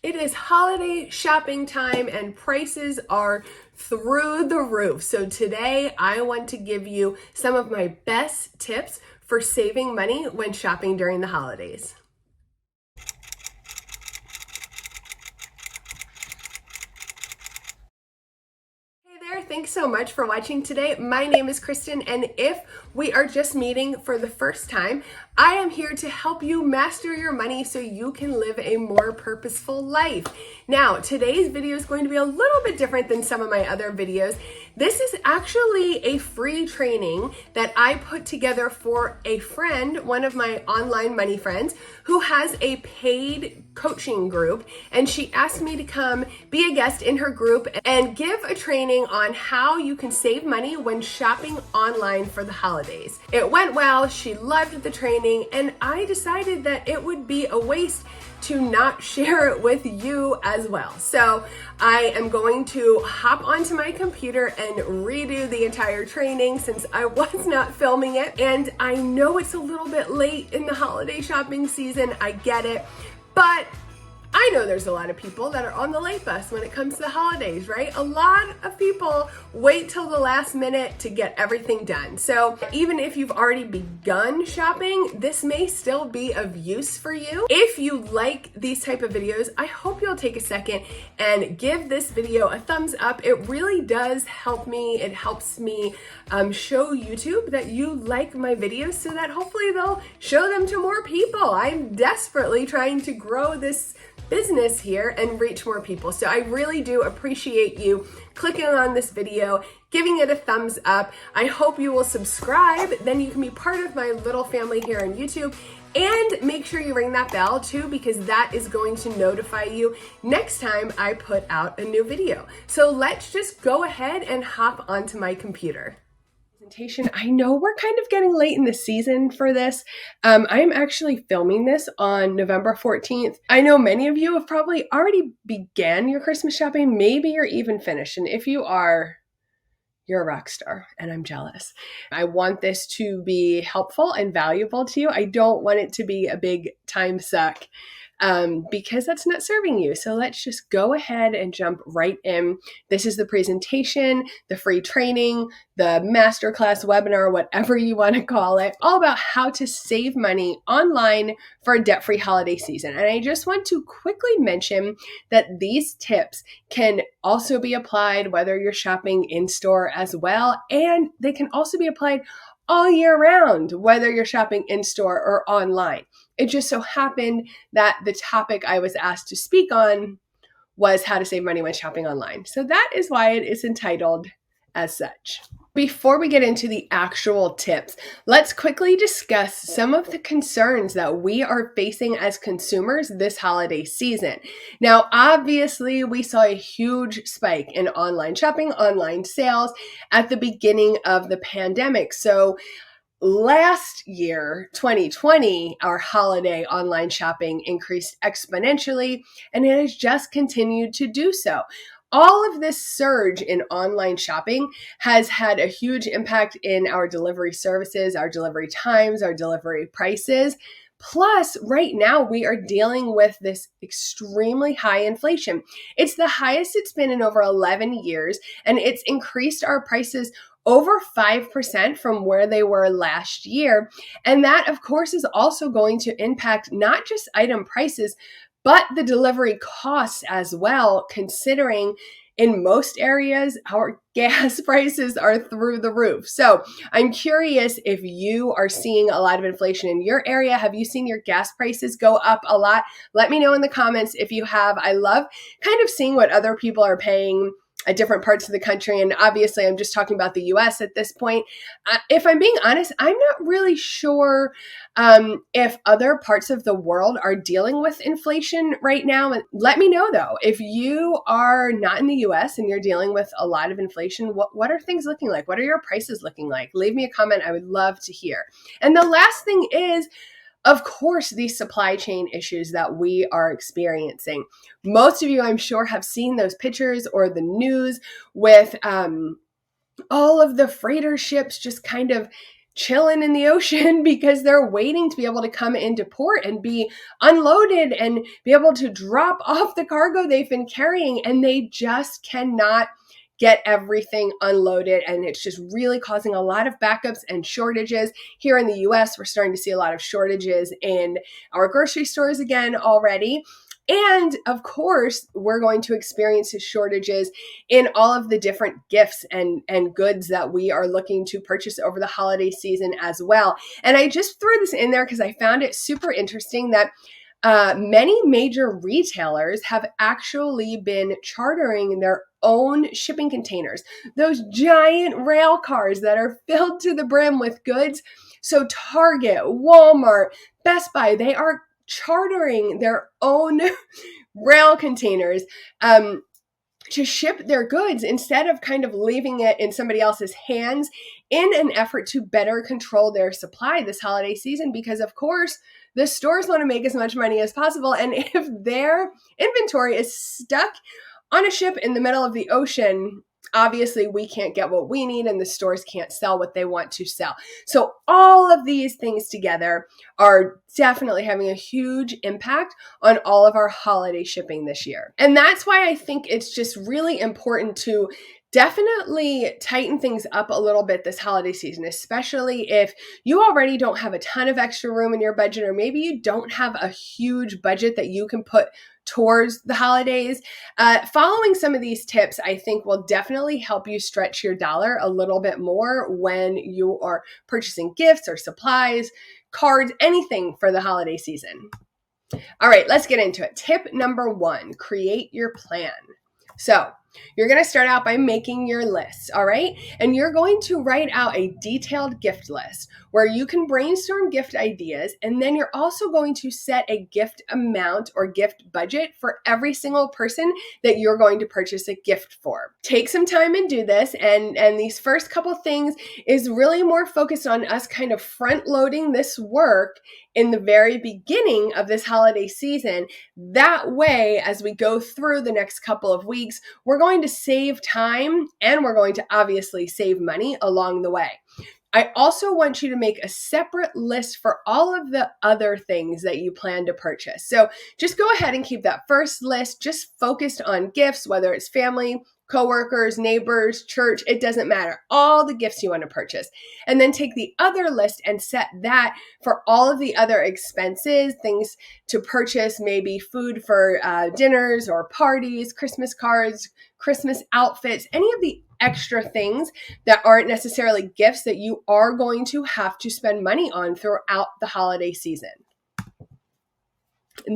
It is holiday shopping time and prices are through the roof. So today I want to give you some of my best tips for saving money when shopping during the holidays. Hey there, thanks so much for watching today. My name is Kristin, and if we are just meeting for the first time, I am here to help you master your money so you can live a more purposeful life. Now, today's video is going to be a little bit different than some of my other videos. This is actually a free training that I put together for a friend, one of my online money friends, who has a paid coaching group, and she asked me to come be a guest in her group and give a training on how you can save money when shopping online for the holidays. It went well, she loved the training, and I decided that it would be a waste to not share it with you as well. So I am going to hop onto my computer and redo the entire training since I was not filming it. And I know it's a little bit late in the holiday shopping season, I get it, but I know there's a lot of people that are on the late bus when it comes to the holidays, right? A lot of people wait till the last minute to get everything done. So even if you've already begun shopping, this may still be of use for you. If you like these type of videos, I hope you'll take a second and give this video a thumbs up. It really does help me. It helps me show YouTube that you like my videos so that hopefully they'll show them to more people. I'm desperately trying to grow this business here and reach more people. So I really do appreciate you clicking on this video, giving it a thumbs up. I hope you will subscribe. Then you can be part of my little family here on YouTube. And make sure you ring that bell too, because that is going to notify you next time I put out a new video. So let's just go ahead and hop onto my computer. I know we're kind of getting late in the season for this. I'm actually filming this on November 14th. I know many of you have probably already began your Christmas shopping. Maybe you're even finished. And if you are, you're a rock star, and I'm jealous. I want this to be helpful and valuable to you. I don't want it to be a big time suck. Because that's not serving you. So let's just go ahead and jump right in. This is the presentation, the free training, the masterclass webinar, whatever you want to call it, all about how to save money online for a debt-free holiday season. And I just want to quickly mention that these tips can also be applied whether you're shopping in store as well, and they can also be applied all year round, whether you're shopping in store or online. It just so happened that the topic I was asked to speak on was how to save money when shopping online. So that is why it is entitled as such. Before we get into the actual tips, let's quickly discuss some of the concerns that we are facing as consumers this holiday season. Now, obviously, we saw a huge spike in online shopping, online sales at the beginning of the pandemic. So last year, 2020, our holiday online shopping increased exponentially, and it has just continued to do so. All of this surge in online shopping has had a huge impact in our delivery services, our delivery times, our delivery prices. Plus, right now, we are dealing with this extremely high inflation. It's the highest it's been in over 11 years, and it's increased our prices over 5% from where they were last year. And that, of course, is also going to impact not just item prices, but the delivery costs as well, considering in most areas, our gas prices are through the roof. So I'm curious if you are seeing a lot of inflation in your area. Have you seen your gas prices go up a lot? Let me know in the comments if you have. I love kind of seeing what other people are paying at different parts of the country. And obviously, I'm just talking about the US at this point. If I'm being honest, I'm not really sure if other parts of the world are dealing with inflation right now. Let me know, though, if you are not in the US and you're dealing with a lot of inflation, what are things looking like? What are your prices looking like? Leave me a comment. I would love to hear. And the last thing is, of course, these supply chain issues that we are experiencing. Most of you, I'm sure, have seen those pictures or the news with all of the freighter ships just kind of chilling in the ocean because they're waiting to be able to come into port and be unloaded and be able to drop off the cargo they've been carrying, and they just cannot get everything unloaded, and it's just really causing a lot of backups and shortages. Here in the US, we're starting to see a lot of shortages in our grocery stores again already. And of course, we're going to experience shortages in all of the different gifts and goods that we are looking to purchase over the holiday season as well. And I just threw this in there because I found it super interesting that many major retailers have actually been chartering their own shipping containers, those giant rail cars that are filled to the brim with goods. So Target, Walmart, Best Buy, they are chartering their own rail containers to ship their goods instead of kind of leaving it in somebody else's hands in an effort to better control their supply this holiday season. Because of course, the stores want to make as much money as possible. And if their inventory is stuck on a ship in the middle of the ocean, obviously we can't get what we need and the stores can't sell what they want to sell. So all of these things together are definitely having a huge impact on all of our holiday shipping this year. And that's why I think it's just really important to definitely tighten things up a little bit this holiday season, especially if you already don't have a ton of extra room in your budget, or maybe you don't have a huge budget that you can put towards the holidays. Following some of these tips, I think, will definitely help you stretch your dollar a little bit more when you are purchasing gifts or supplies, cards, anything for the holiday season. All right, let's get into it. Tip number 1, create your plan. So you're going to start out by making your list, all right? And you're going to write out a detailed gift list where you can brainstorm gift ideas, and then you're also going to set a gift amount or gift budget for every single person that you're going to purchase a gift for. Take some time and do this, and these first couple things is really more focused on us kind of front loading this work in the very beginning of this holiday season. That way, as we go through the next couple of weeks, we're going to save time and we're going to obviously save money along the way. I also want you to make a separate list for all of the other things that you plan to purchase. So just go ahead and keep that first list just focused on gifts, whether it's family, coworkers, neighbors, church, it doesn't matter. All the gifts you want to purchase. And then take the other list and set that for all of the other expenses, things to purchase, maybe food for dinners or parties, Christmas cards, Christmas outfits, any of the extra things that aren't necessarily gifts that you are going to have to spend money on throughout the holiday season.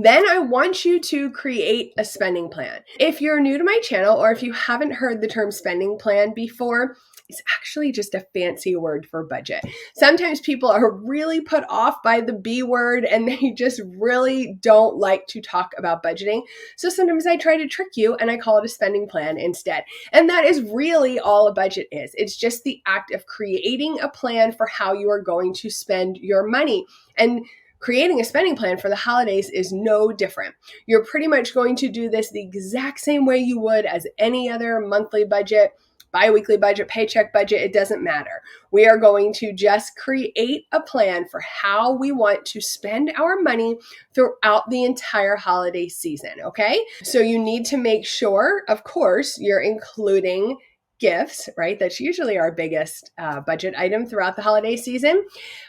Then I want you to create a spending plan. If you're new to my channel, or if you haven't heard the term spending plan before, it's actually just a fancy word for budget. Sometimes people are really put off by the B word and they just really don't like to talk about budgeting. So sometimes I try to trick you and I call it a spending plan instead. And that is really all a budget is. It's just the act of creating a plan for how you are going to spend your money. And creating a spending plan for the holidays is no different. You're pretty much going to do this the exact same way you would as any other monthly budget, bi-weekly budget, paycheck budget, it doesn't matter. We are going to just create a plan for how we want to spend our money throughout the entire holiday season, okay? So you need to make sure, of course, you're including gifts, right? That's usually our biggest budget item throughout the holiday season.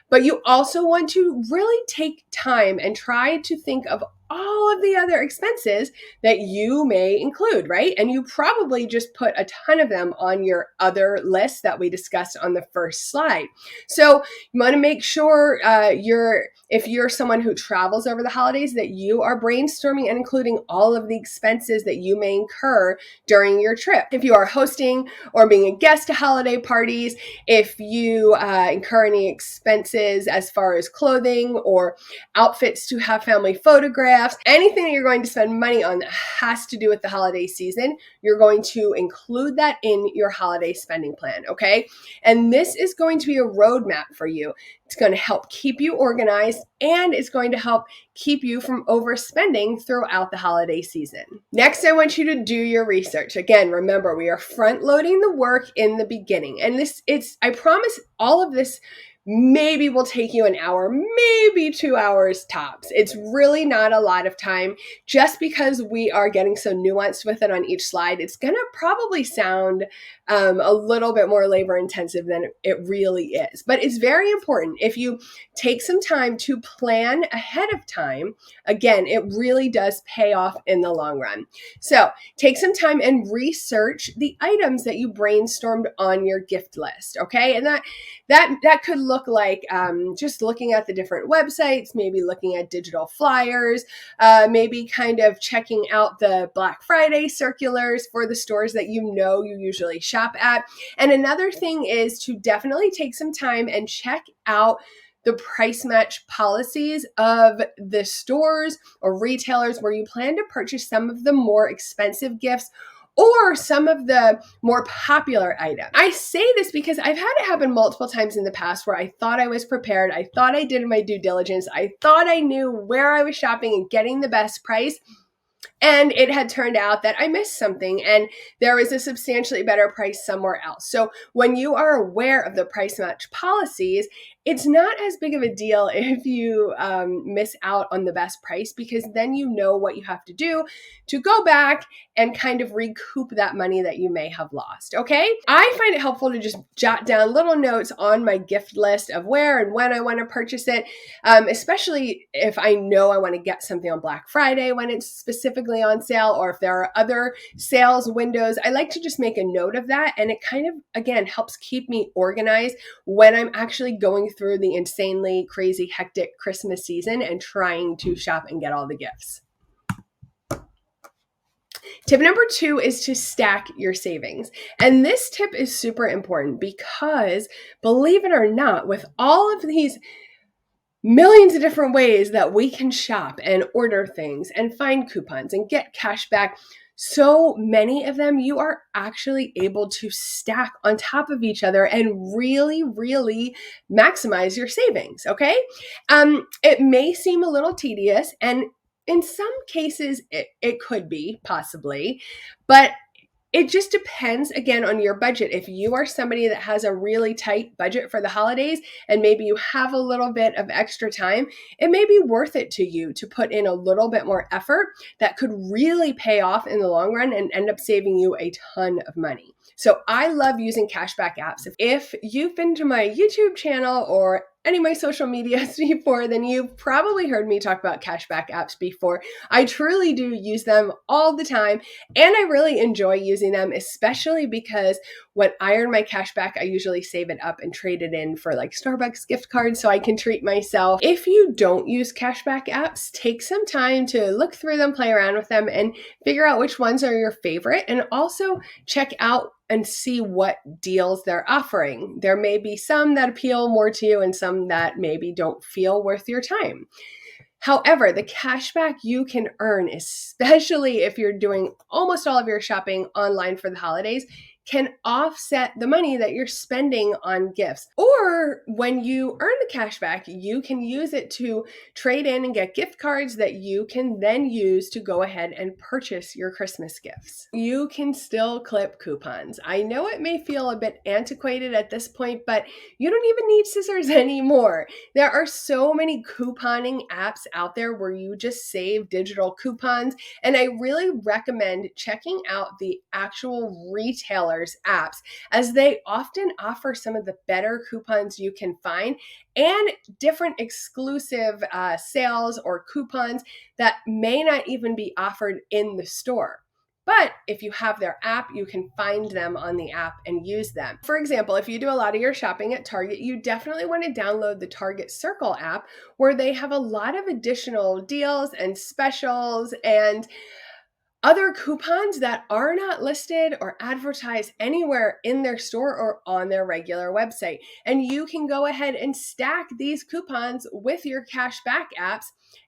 But you also want to really take time and try to think of all of the other expenses that you may include, right? And you probably just put a ton of them on your other list that we discussed on the first slide. So you want to make sure if you're someone who travels over the holidays, that you are brainstorming and including all of the expenses that you may incur during your trip. If you are hosting or being a guest to holiday parties, if you incur any expenses as far as clothing or outfits to have family photographs, anything that you're going to spend money on that has to do with the holiday season, you're going to include that in your holiday spending plan, okay? And this is going to be a roadmap for you. It's going to help keep you organized, and it's going to help keep you from overspending throughout the holiday season. Next, I want you to do your research. Again, remember, we are front loading the work in the beginning. And I promise all of this maybe will take you an hour, maybe 2 hours tops. It's really not a lot of time. Just because we are getting so nuanced with it on each slide, it's going to probably sound a little bit more labor intensive than it really is. But it's very important. If you take some time to plan ahead of time, again, it really does pay off in the long run. So take some time and research the items that you brainstormed on your gift list, okay? And that could look like just looking at the different websites, maybe looking at digital flyers, maybe kind of checking out the Black Friday circulars for the stores that you know you usually shop at. And another thing is to definitely take some time and check out the price match policies of the stores or retailers where you plan to purchase some of the more expensive gifts or some of the more popular items. I say this because I've had it happen multiple times in the past where I thought I was prepared. I thought I did my due diligence. I thought I knew where I was shopping and getting the best price. And it had turned out that I missed something and there was a substantially better price somewhere else. So when you are aware of the price match policies, it's not as big of a deal if you miss out on the best price, because then you know what you have to do to go back and kind of recoup that money that you may have lost, okay? I find it helpful to just jot down little notes on my gift list of where and when I want to purchase it, especially if I know I want to get something on Black Friday when it's specifically on sale, or if there are other sales windows. I like to just make a note of that, and it kind of, again, helps keep me organized when I'm actually going through the insanely crazy, hectic Christmas season and trying to shop and get all the gifts. Tip number 2 is to stack your savings. And this tip is super important because, believe it or not, with all of these millions of different ways that we can shop and order things and find coupons and get cash back, so many of them you are actually able to stack on top of each other and really, really maximize your savings, okay? It may seem a little tedious, and in some cases it could be, possibly, but it just depends, again, on your budget. If you are somebody that has a really tight budget for the holidays and maybe you have a little bit of extra time, it may be worth it to you to put in a little bit more effort that could really pay off in the long run and end up saving you a ton of money. So I love using cashback apps. If you've been to my YouTube channel or any of my social medias before, then you've probably heard me talk about cashback apps before. I truly do use them all the time, and I really enjoy using them, especially because when I earn my cash back, I usually save it up and trade it in for like Starbucks gift cards so I can treat myself. If you don't use cashback apps, take some time to look through them, play around with them, and figure out which ones are your favorite, and also check out and see what deals they're offering. There may be some that appeal more to you and some that maybe don't feel worth your time. However, the cashback you can earn, especially if you're doing almost all of your shopping online for the holidays, can offset the money that you're spending on gifts. Or when you earn the cashback, you can use it to trade in and get gift cards that you can then use to go ahead and purchase your Christmas gifts. You can still clip coupons. I know it may feel a bit antiquated at this point, but you don't even need scissors anymore. There are so many couponing apps out there where you just save digital coupons, and I really recommend checking out the actual retailers' apps, as they often offer some of the better coupons you can find and different exclusive sales or coupons that may not even be offered in the store. But if you have their app, you can find them on the app and use them. For example, if you do a lot of your shopping at Target, you definitely want to download the Target Circle app, where they have a lot of additional deals and specials and other coupons that are not listed or advertised anywhere in their store or on their regular website. And you can go ahead and stack these coupons with your cashback apps.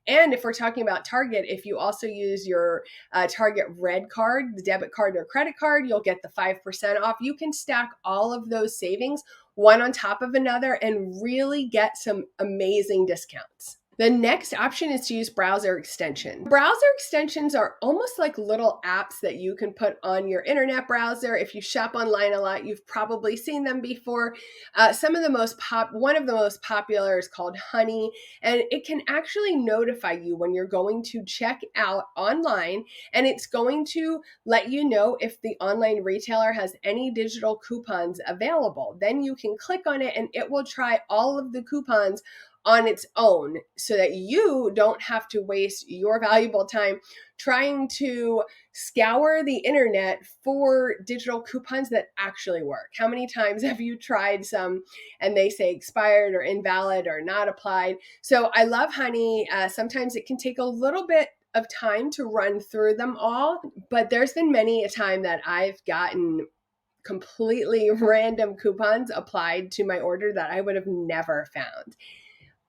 And if we're talking about Target, if you also use your Target Red card, the debit card or credit card, you'll get the 5% off. You can stack all of those savings one on top of another and really get some amazing discounts. The next option is to use browser extensions. Browser extensions are almost like little apps that you can put on your internet browser. If you shop online a lot, you've probably seen them before. One of the most popular is called Honey, and it can actually notify you when you're going to check out online, and it's going to let you know if the online retailer has any digital coupons available. Then you can click on it and it will try all of the coupons on its own so that you don't have to waste your valuable time trying to scour the internet for digital coupons that actually work. How many times have you tried some and they say expired or invalid or not applied? So I love Honey. Sometimes it can take a little bit of time to run through them all, but there's been many a time that I've gotten completely random coupons applied to my order that I would have never found.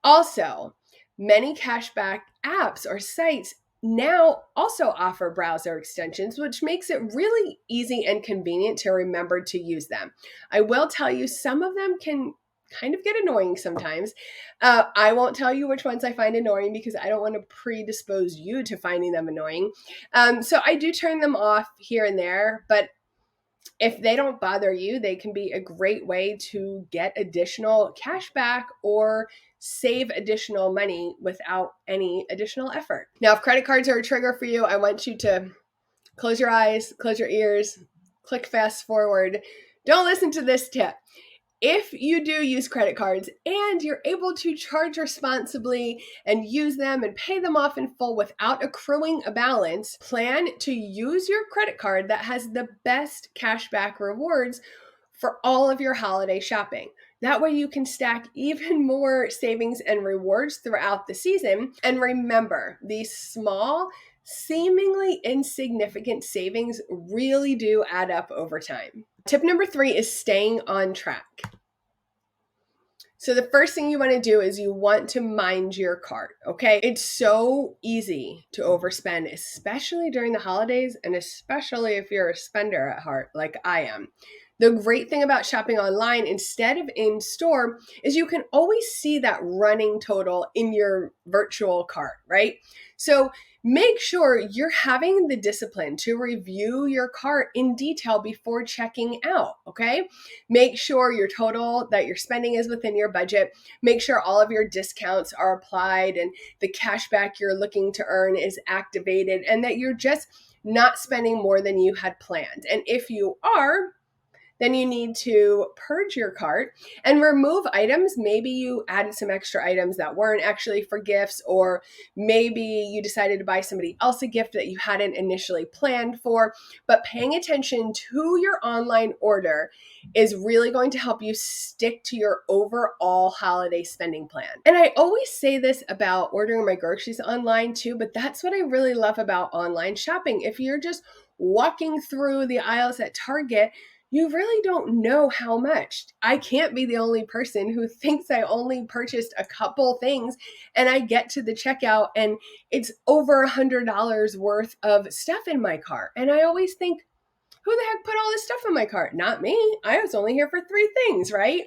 Also, many cashback apps or sites now also offer browser extensions, which makes it really easy and convenient to remember to use them. I will tell you, some of them can kind of get annoying sometimes. I won't tell you which ones I find annoying because I don't want to predispose you to finding them annoying. So I do turn them off here and there, but if they don't bother you, they can be a great way to get additional cash back or save additional money without any additional effort. Now, if credit cards are a trigger for you, I want you to close your eyes, close your ears, click fast forward. Don't listen to this tip. If you do use credit cards and you're able to charge responsibly and use them and pay them off in full without accruing a balance, plan to use your credit card that has the best cashback rewards for all of your holiday shopping. That way you can stack even more savings and rewards throughout the season. And remember, these small, seemingly insignificant savings really do add up over time. Tip number 3 is staying on track. So the first thing you want to do is you want to mind your cart, okay? It's so easy to overspend, especially during the holidays and especially if you're a spender at heart like I am. The great thing about shopping online instead of in store is you can always see that running total in your virtual cart, right? So make sure you're having the discipline to review your cart in detail before checking out, okay? Make sure your total that you're spending is within your budget. Make sure all of your discounts are applied and the cash back you're looking to earn is activated and that you're just not spending more than you had planned. And if you are, then you need to purge your cart and remove items. Maybe you added some extra items that weren't actually for gifts, or maybe you decided to buy somebody else a gift that you hadn't initially planned for. But paying attention to your online order is really going to help you stick to your overall holiday spending plan. And I always say this about ordering my groceries online too, but that's what I really love about online shopping. If you're just walking through the aisles at Target, you really don't know how much. I can't be the only person who thinks I only purchased a couple things and I get to the checkout and it's over $100 worth of stuff in my cart. And I always think, who the heck put all this stuff in my cart? Not me. I was only here for 3 things, right?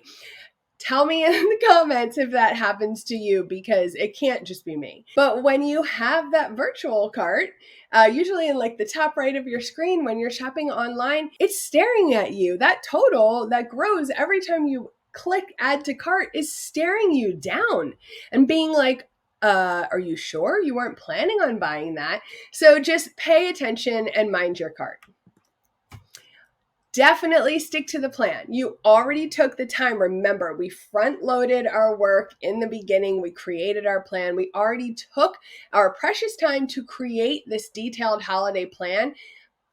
Tell me in the comments if that happens to you, because it can't just be me. But when you have that virtual cart, usually in like the top right of your screen when you're shopping online, it's staring at you. That total that grows every time you click add to cart is staring you down and being like, are you sure you weren't planning on buying that? So just pay attention and mind your cart. Definitely stick to the plan. You already took the time. Remember, we front loaded our work in the beginning. We created our plan. We already took our precious time to create this detailed holiday plan.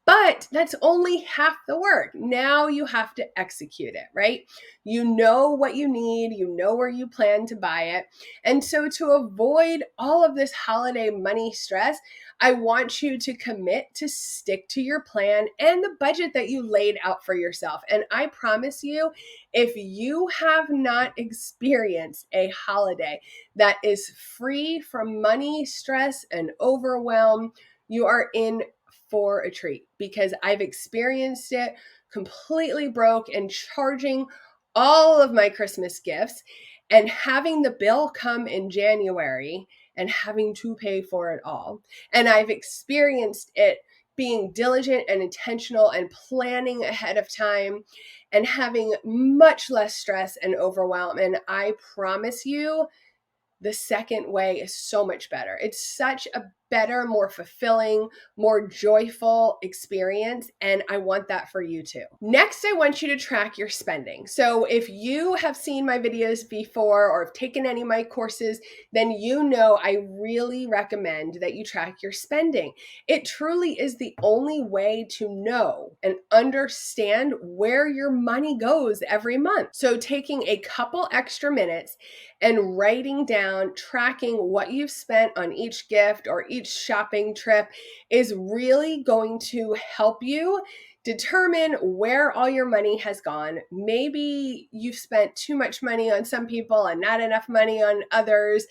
But that's only half the work. Now you have to execute it, right? You know what you need. You know where you plan to buy it. And so to avoid all of this holiday money stress, I want you to commit to stick to your plan and the budget that you laid out for yourself. And I promise you, if you have not experienced a holiday that is free from money, stress, and overwhelm, you are in for a treat, because I've experienced it completely broke and charging all of my Christmas gifts and having the bill come in January and having to pay for it all. And I've experienced it being diligent and intentional and planning ahead of time and having much less stress and overwhelm. And I promise you, the second way is so much better. It's such a better, more fulfilling, more joyful experience. And I want that for you too. Next, I want you to track your spending. So if you have seen my videos before or have taken any of my courses, then you know I really recommend that you track your spending. It truly is the only way to know and understand where your money goes every month. So taking a couple extra minutes and writing down, tracking what you've spent on each gift or each shopping trip is really going to help you determine where all your money has gone. Maybe you've spent too much money on some people and not enough money on others.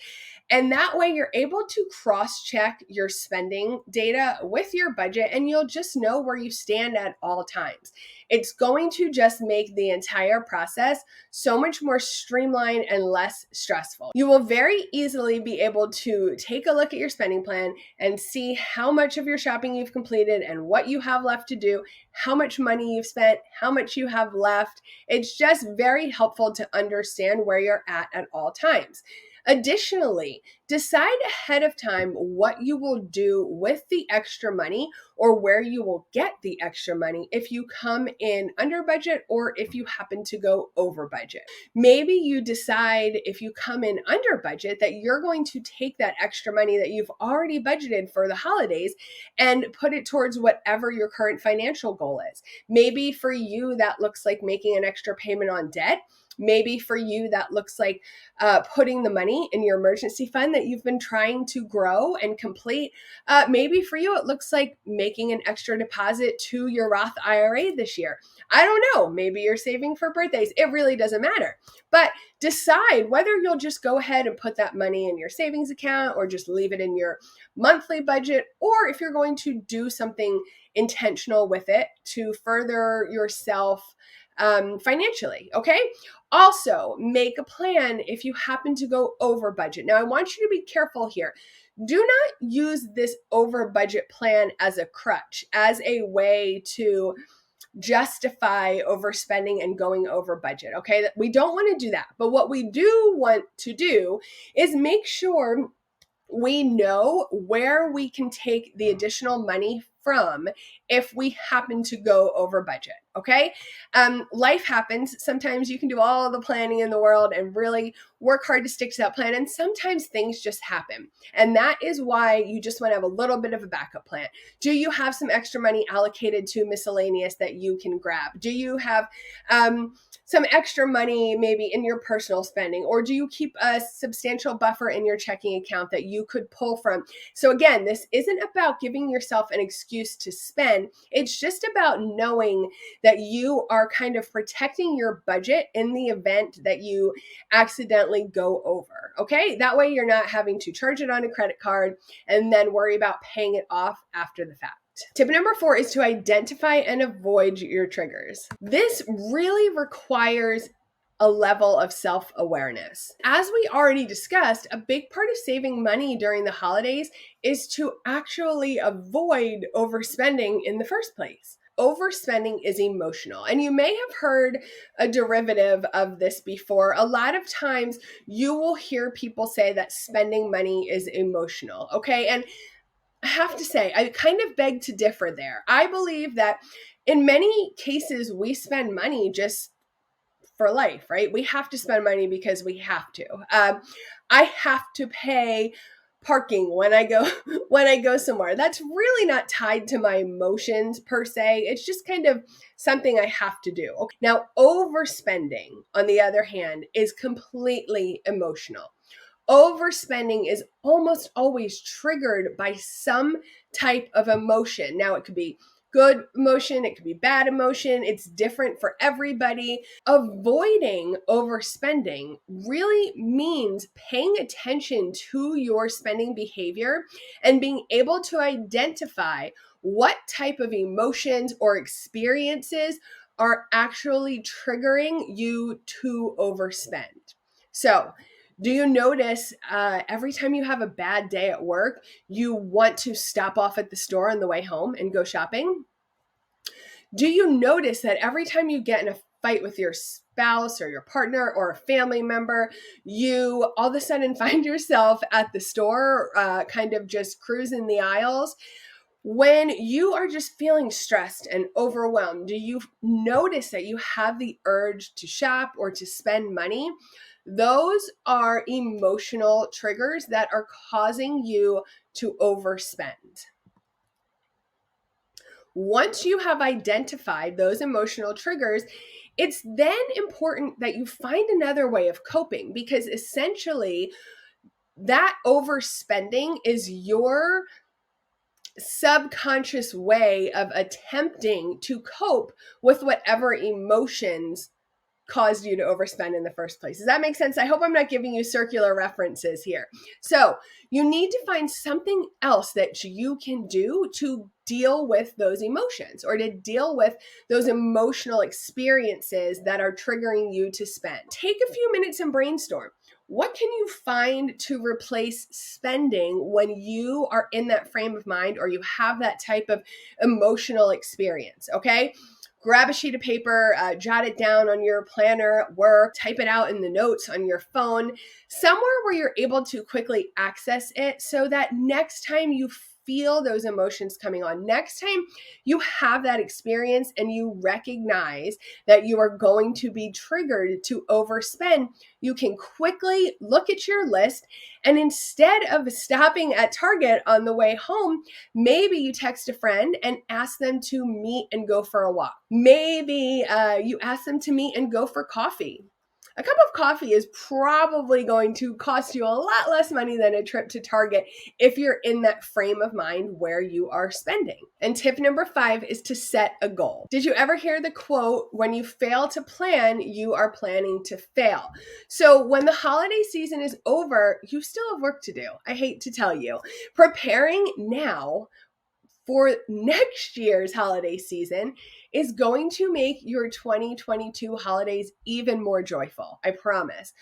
And that way you're able to cross-check your spending data with your budget and you'll just know where you stand at all times. It's going to just make the entire process so much more streamlined and less stressful. You will very easily be able to take a look at your spending plan and see how much of your shopping you've completed and what you have left to do, how much money you've spent, how much you have left. It's just very helpful to understand where you're at all times. Additionally, decide ahead of time what you will do with the extra money or where you will get the extra money if you come in under budget or if you happen to go over budget. Maybe you decide if you come in under budget that you're going to take that extra money that you've already budgeted for the holidays and put it towards whatever your current financial goal is. Maybe for you, that looks like making an extra payment on debt. Maybe for you, that looks like putting the money in your emergency fund that you've been trying to grow and complete. Maybe for you, it looks like making an extra deposit to your Roth IRA this year. I don't know. Maybe you're saving for birthdays. It really doesn't matter. But decide whether you'll just go ahead and put that money in your savings account or just leave it in your monthly budget, or if you're going to do something intentional with it to further yourself financially, okay? Also, make a plan if you happen to go over budget. Now, I want you to be careful here. Do not use this over budget plan as a crutch, as a way to justify overspending and going over budget, okay? We don't want to do that. But what we do want to do is make sure we know where we can take the additional money from if we happen to go over budget, okay? Life happens. Sometimes you can do all the planning in the world and really work hard to stick to that plan, and sometimes things just happen. And that is why you just want to have a little bit of a backup plan. Do you have some extra money allocated to miscellaneous that you can grab? Do you have some extra money maybe in your personal spending, or do you keep a substantial buffer in your checking account that you could pull from? So again, this isn't about giving yourself an excuse to spend. It's just about knowing that you are kind of protecting your budget in the event that you accidentally go over, okay? That way you're not having to charge it on a credit card and then worry about paying it off after the fact. Tip number 4 is to identify and avoid your triggers. This really requires a level of self-awareness. As we already discussed, a big part of saving money during the holidays is to actually avoid overspending in the first place. Overspending is emotional, and you may have heard a derivative of this before. A lot of times you will hear people say that spending money is emotional, okay? And I have to say, I kind of beg to differ there. I believe that in many cases, we spend money just for life, right? We have to spend money because we have to. I have to pay parking when I go somewhere. That's really not tied to my emotions per se. It's just kind of something I have to do. Okay. Now, overspending, on the other hand, is completely emotional. Overspending is almost always triggered by some type of emotion. Now, it could be good emotion, it could be bad emotion. It's different for everybody. Avoiding overspending really means paying attention to your spending behavior and being able to identify what type of emotions or experiences are actually triggering you to overspend. So, Do you notice every time you have a bad day at work, you want to stop off at the store on the way home and go shopping? Do you notice that every time you get in a fight with your spouse or your partner or a family member, you all of a sudden find yourself at the store, kind of just cruising the aisles? When you are just feeling stressed and overwhelmed, do you notice that you have the urge to shop or to spend money? Those are emotional triggers that are causing you to overspend. Once you have identified those emotional triggers, it's then important that you find another way of coping, because essentially that overspending is your subconscious way of attempting to cope with whatever emotions caused you to overspend in the first place. Does that make sense? I hope I'm not giving you circular references here. So you need to find something else that you can do to deal with those emotions or to deal with those emotional experiences that are triggering you to spend. Take a few minutes and brainstorm. What can you find to replace spending when you are in that frame of mind or you have that type of emotional experience? Okay. Grab a sheet of paper, jot it down on your planner at work, type it out in the notes on your phone, somewhere where you're able to quickly access it so that next time you feel those emotions coming on, next time you have that experience and you recognize that you are going to be triggered to overspend, you can quickly look at your list, and instead of stopping at Target on the way home, maybe you text a friend and ask them to meet and go for a walk. Maybe you ask them to meet and go for coffee. A cup of coffee is probably going to cost you a lot less money than a trip to Target if you're in that frame of mind where you are spending. And tip number 5 is to set a goal. Did you ever hear the quote, when you fail to plan, you are planning to fail? So when the holiday season is over, you still have work to do. I hate to tell you. Preparing now for next year's holiday season is going to make your 2022 holidays even more joyful. I promise.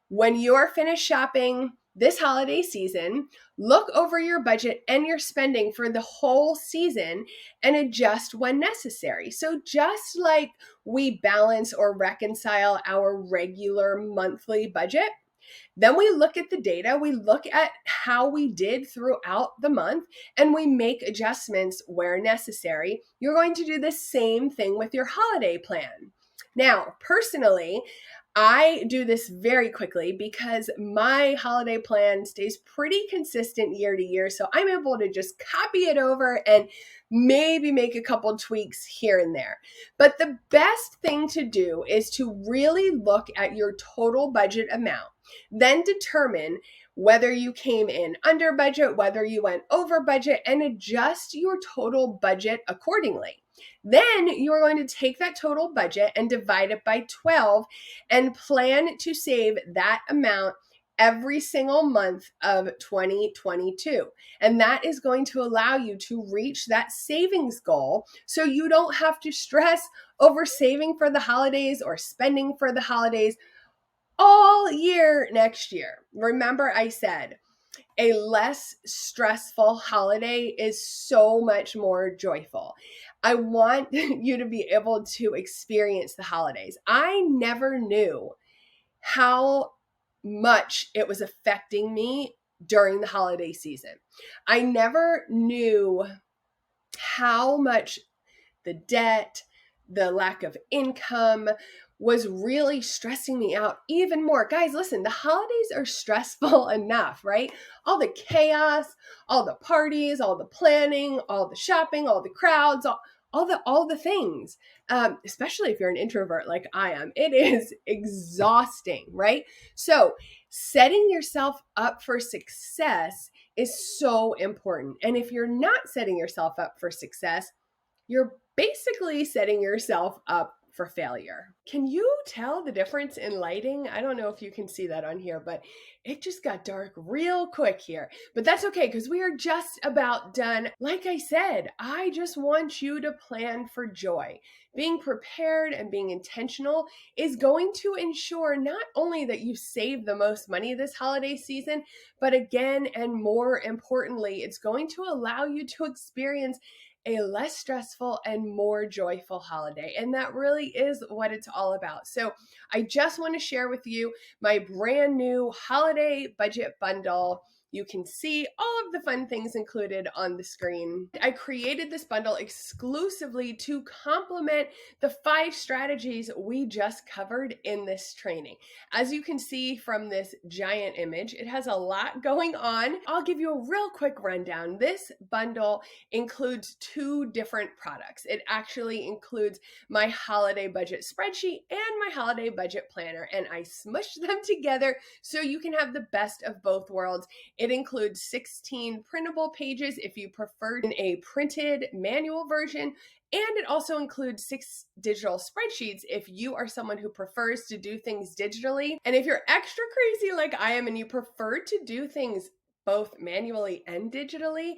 When you're finished shopping this holiday season, look over your budget and your spending for the whole season and adjust when necessary. So just like we balance or reconcile our regular monthly budget, then we look at the data, we look at how we did throughout the month, and we make adjustments where necessary. You're going to do the same thing with your holiday plan. Now, personally, I do this very quickly because my holiday plan stays pretty consistent year to year. So I'm able to just copy it over and maybe make a couple tweaks here and there. But the best thing to do is to really look at your total budget amount, then determine whether you came in under budget, whether you went over budget, and adjust your total budget accordingly. Then you're going to take that total budget and divide it by 12 and plan to save that amount every single month of 2022. And that is going to allow you to reach that savings goal so you don't have to stress over saving for the holidays or spending for the holidays all year next year. Remember, I said a less stressful holiday is so much more joyful. I want you to be able to experience the holidays. I never knew how much it was affecting me during the holiday season. I never knew how much the debt, the lack of income was really stressing me out even more. Guys, listen, the holidays are stressful enough, right? All the chaos, all the parties, all the planning, all the shopping, all the crowds, all the things. Especially if you're an introvert like I am, it is exhausting, right? So setting yourself up for success is so important. And if you're not setting yourself up for success, you're basically setting yourself up for failure. Can you tell the difference in lighting? I don't know if you can see that on here, but it just got dark real quick here. But that's okay, because we are just about done. Like I said, I just want you to plan for joy. Being prepared and being intentional is going to ensure not only that you save the most money this holiday season, but again, and more importantly, it's going to allow you to experience a less stressful and more joyful holiday. And that really is what it's all about. So I just want to share with you my brand new holiday budget bundle. You can see all of the fun things included on the screen. I created this bundle exclusively to complement the 5 strategies we just covered in this training. As you can see from this giant image, it has a lot going on. I'll give you a real quick rundown. This bundle includes 2 different products. It actually includes my holiday budget spreadsheet and my holiday budget planner, and I smushed them together so you can have the best of both worlds. It includes 16 printable pages if you prefer in a printed manual version, and it also includes 6 digital spreadsheets if you are someone who prefers to do things digitally. And if you're extra crazy like I am and you prefer to do things both manually and digitally,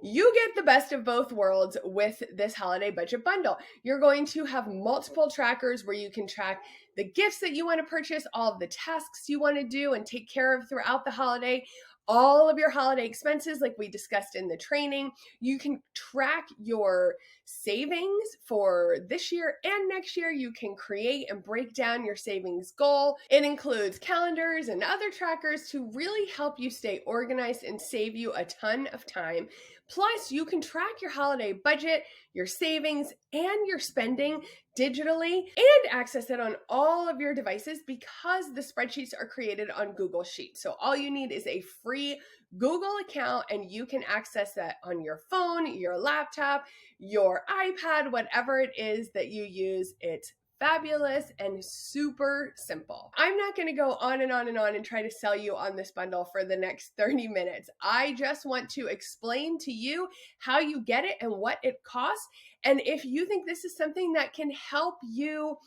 you get the best of both worlds with this holiday budget bundle. You're going to have multiple trackers where you can track the gifts that you want to purchase, all of the tasks you want to do and take care of throughout the holiday, all of your holiday expenses like we discussed in the training. You can track your savings for this year and next year. You can create and break down your savings goal. It includes calendars and other trackers to really help you stay organized and save you a ton of time. Plus, you can track your holiday budget, your savings, and your spending digitally and access it on all of your devices because the spreadsheets are created on Google Sheets. So all you need is a free Google account and you can access that on your phone, your laptop, your iPad, whatever it is that you use. It's fabulous and super simple. I'm not going to go on and on and on and try to sell you on this bundle for the next 30 minutes. I just want to explain to you how you get it and what it costs. And if you think this is something that can help you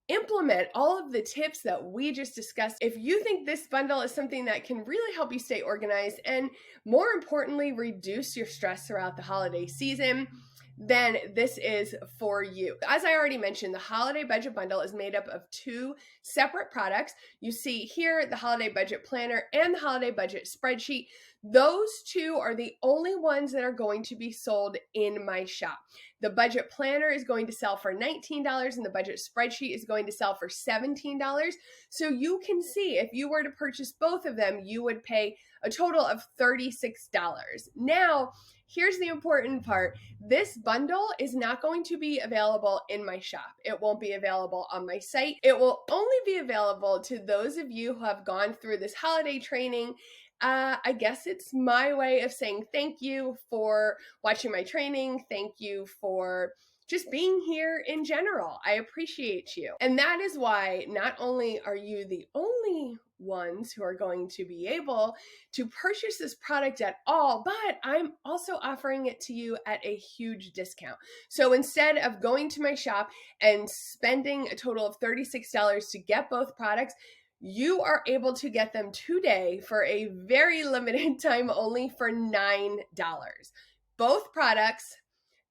implement all of the tips that we just discussed, if you think this bundle is something that can really help you stay organized and more importantly, reduce your stress throughout the holiday season, then this is for you. As I already mentioned, the holiday budget bundle is made up of 2 separate products. You see here the holiday budget planner and the holiday budget spreadsheet. Those 2 are the only ones that are going to be sold in my shop. The budget planner is going to sell for $19 and the budget spreadsheet is going to sell for $17. So you can see if you were to purchase both of them, you would pay a total of $36. Now, here's the important part. This bundle is not going to be available in my shop. It won't be available on my site. It will only be available to those of you who have gone through this holiday training. I guess it's my way of saying thank you for watching my training. Thank you for just being here in general. I appreciate you. And that is why not only are you the only ones who are going to be able to purchase this product at all, but I'm also offering it to you at a huge discount. So instead of going to my shop and spending a total of $36 to get both products, you are able to get them today for a very limited time only for $9. Both products,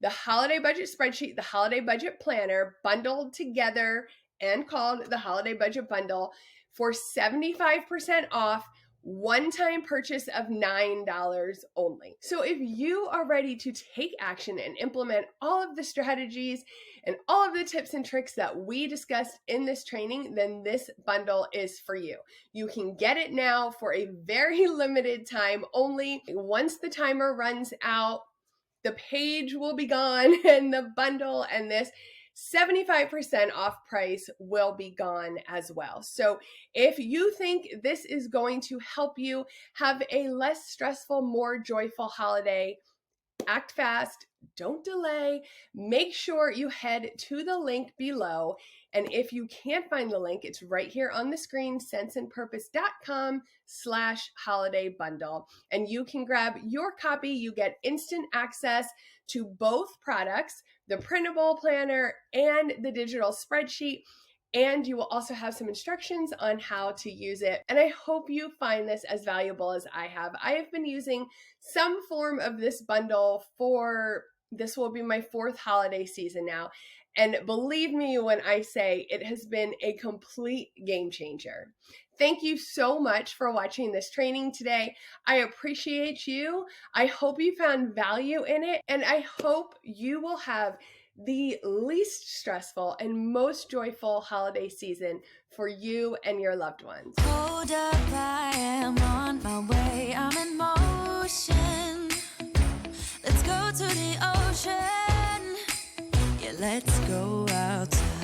the holiday budget spreadsheet, the holiday budget planner, bundled together and called the holiday budget bundle for 75% off, one-time purchase of $9 only. So if you are ready to take action and implement all of the strategies and all of the tips and tricks that we discussed in this training, then this bundle is for you. You can get it now for a very limited time only. Once the timer runs out, the page will be gone and the bundle and this 75% off price will be gone as well. So if you think this is going to help you have a less stressful, more joyful holiday, Act fast, don't delay. Make sure you head to the link below. And if you can't find the link, it's right here on the screen, senseandpurpose.com/holiday bundle. And you can grab your copy. You get instant access to both products, the printable planner and the digital spreadsheet. And you will also have some instructions on how to use it. And I hope you find this as valuable as I have. I have been using some form of this bundle this will be my 4th holiday season now. And believe me when I say it has been a complete game changer. Thank you so much for watching this training today. I appreciate you. I hope you found value in it, and I hope you will have the least stressful and most joyful holiday season for you and your loved ones. Hold up, I am on my way, I'm in motion. Let's go to the ocean. Yeah, let's go outside.